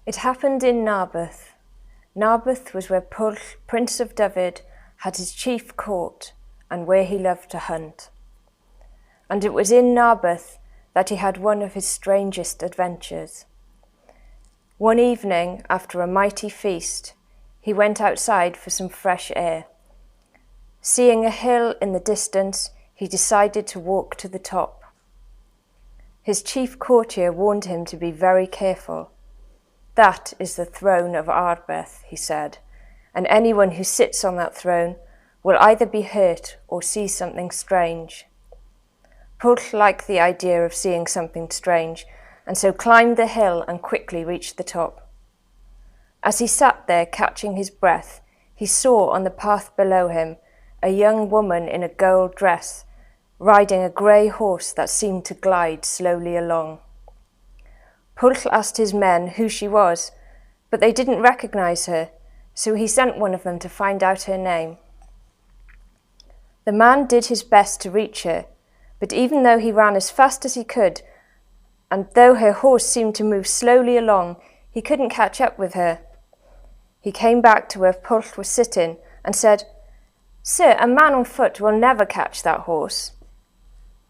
It happened in Narberth. Narberth was where Prince of Dyfed had his chief court and where he loved to hunt. And it was in Narberth that he had one of his strangest adventures. One evening, after a mighty feast, he went outside for some fresh air. Seeing a hill in the distance, he decided to walk to the top. His chief courtier warned him to be very careful. "That is the throne of Narberth," he said, "and anyone who sits on that throne will either be hurt or see something strange." Pwll liked the idea of seeing something strange, and so climbed the hill and quickly reached the top. As he sat there catching his breath, he saw on the path below him a young woman in a gold dress, riding a grey horse that seemed to glide slowly along. Pwll asked his men who she was, but they didn't recognise her, so he sent one of them to find out her name. The man did his best to reach her, but even though he ran as fast as he could, and though her horse seemed to move slowly along, he couldn't catch up with her. He came back to where Pwll was sitting and said, "Sir, a man on foot will never catch that horse."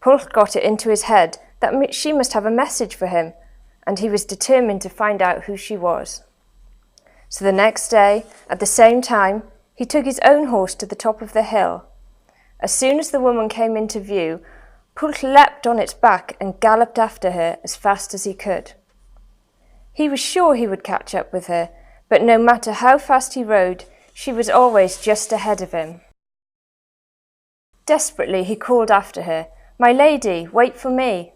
Pwll got it into his head that she must have a message for him, and he was determined to find out who she was. So the next day, at the same time, he took his own horse to the top of the hill. As soon as the woman came into view, Pwll leapt on its back and galloped after her as fast as he could. He was sure he would catch up with her, but no matter how fast he rode, she was always just ahead of him. Desperately, he called after her, "My lady, wait for me."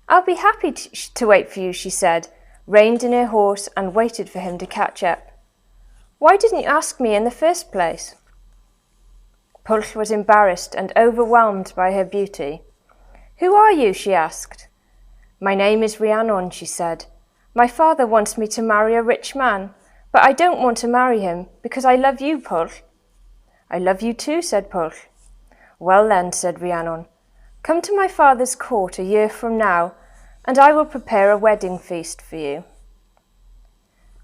"I'll be happy to wait for you," she said, reined in her horse and waited for him to catch up. "Why didn't you ask me in the first place?" Pwll was embarrassed and overwhelmed by her beauty. "Who are you?" she asked. "My name is Rhiannon," she said. "My father wants me to marry a rich man, but I don't want to marry him because I love you, Pwll." "I love you too," said Pwll. "Well then," said Rhiannon, "come to my father's court a year from now, and I will prepare a wedding feast for you."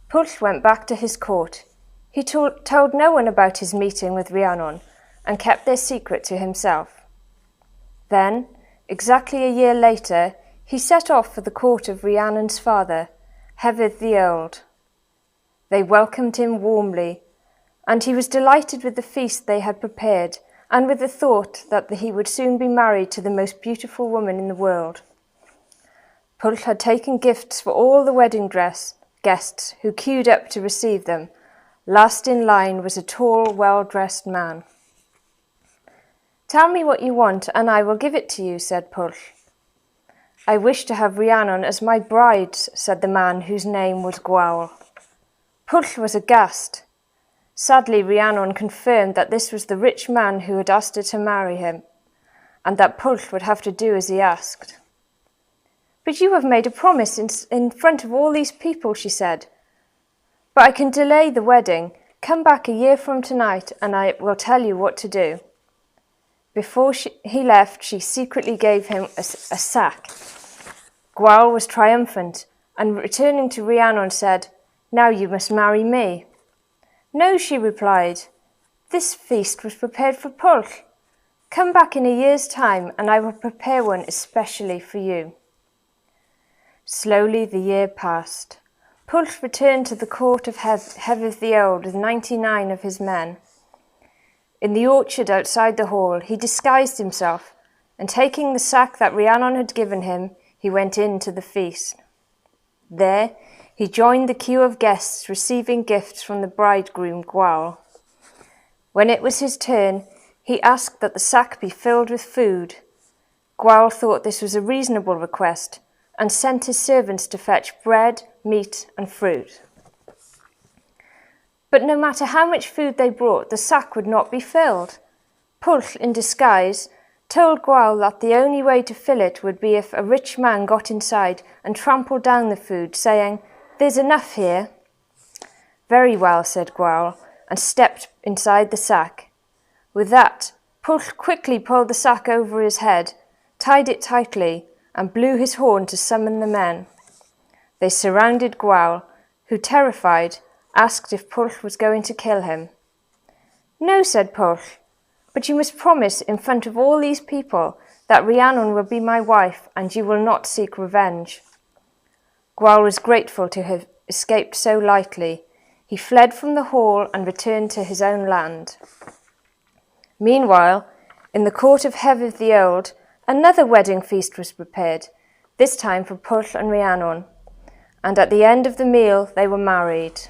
Pwll went back to his court. He told no one about his meeting with Rhiannon and kept their secret to himself. Then, exactly a year later, he set off for the court of Rhiannon's father, Dyfed the Old. They welcomed him warmly, and he was delighted with the feast they had prepared and with the thought that he would soon be married to the most beautiful woman in the world. Pwll had taken gifts for all the wedding guests who queued up to receive them. Last in line was a tall, well-dressed man. "Tell me what you want, and I will give it to you," said Pwll. "I wish to have Rhiannon as my bride," said the man whose name was Gwawl. Pwll was aghast. Sadly, Rhiannon confirmed that this was the rich man who had asked her to marry him, and that Pwll would have to do as he asked. "But you have made a promise in front of all these people," she said. "But I can delay the wedding. Come back a year from tonight, and I will tell you what to do." Before he left, she secretly gave him a sack. Gwawl was triumphant, and returning to Rhiannon said, "Now you must marry me." "No," she replied. "This feast was prepared for Pwll. Come back in a year's time, and I will prepare one especially for you." Slowly the year passed. Pwll returned to the court of Dyfed the Old with 99 of his men. In the orchard outside the hall, he disguised himself, and taking the sack that Rhiannon had given him, he went in to the feast. There, he joined the queue of guests receiving gifts from the bridegroom Gwawl. When it was his turn, he asked that the sack be filled with food. Gwawl thought this was a reasonable request and sent his servants to fetch bread, meat, and fruit. But no matter how much food they brought, the sack would not be filled. Pwll, in disguise, told Gwawl that the only way to fill it would be if a rich man got inside and trampled down the food, saying, "There's enough here." "Very well," said Gwawl, and stepped inside the sack. With that, Pwll quickly pulled the sack over his head, tied it tightly, and blew his horn to summon the men. They surrounded Gwawl, who, terrified, asked if Pwll was going to kill him. "No," said Pwll, "but you must promise in front of all these people that Rhiannon will be my wife and you will not seek revenge." Gwawl was grateful to have escaped so lightly. He fled from the hall and returned to his own land. Meanwhile, in the court of Hefydd the Old, another wedding feast was prepared, this time for Pwll and Rhiannon, and at the end of the meal they were married.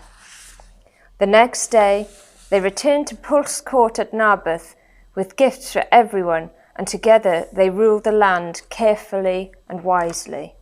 The next day they returned to Pwll's court at Narberth with gifts for everyone, and together they ruled the land carefully and wisely.